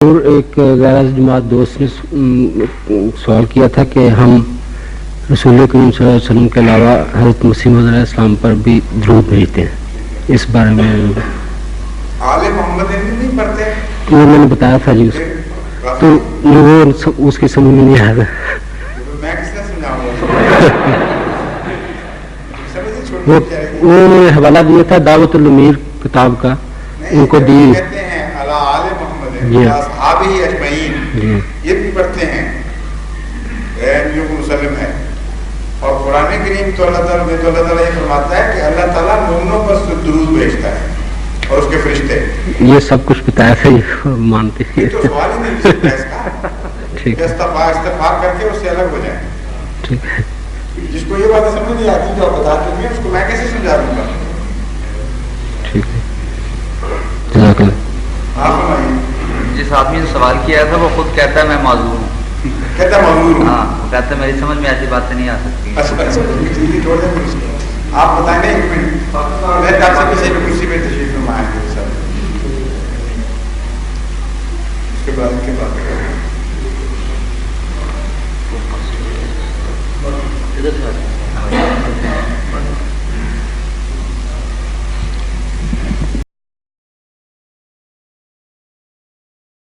اور ایک غیر جماعت دوست نے سوال کیا تھا کہ ہم رسول کریم صلی اللہ علیہ وسلم کے علاوہ حضرت مسیح موعود علیہ السلام پر بھی درود بھیجتے ہیں، اس بارے میں آل محمد نہیں پڑھتے؟ وہ میں نے بتایا تھا جی اس تو وہ اس کی سمجھ میں نہیں آیا تھا. میں کس نے سمجھاؤں وہ نے حوالہ دیا تھا دعوت الامیر کتاب کا، ان کو دی کہتے ہیں علی آل محمد اصحابہ اجمعین، یہ بھی پڑھتے ہیں جو مسلم ہے. اور قرآن کریم تو اللہ تعالیٰ یہ فرماتا ہے کہ اللہ تعالیٰ مومنوں پر درود بھیجتا ہے اور اس کے فرشتے. یہ سب کچھ بتایا تھا، یہ مانتے ہیں. یہ تو سوال ہی نہیں سکتا اس کا. ٹھیک ہے، استغفار کر کے اس سے الگ ہو جائیں. ٹھیک ہے. جس کو یہ باتیں سمجھ نہیں آتی جو آپ بتا چکے ہیں اس کو میں کیسے سمجھا دوں گا؟ ٹھیک ہے، جزاک اللہ. جس آدمی نے سوال کیا تھا وہ خود کہتا ہے میں معذور ہوں. کہتا ہے معذور ہوں؟ ہاں، وہ کہتا ہے میری سمجھ میں ایسی باتیں نہیں آ سکتی. چھوڑ دیں پھر اس کو. آپ بتائیں گے ایک منٹ میں آپ سے کسی بھی کرسی پہ تشریف فرما آئیں گے سر. اس کے بعد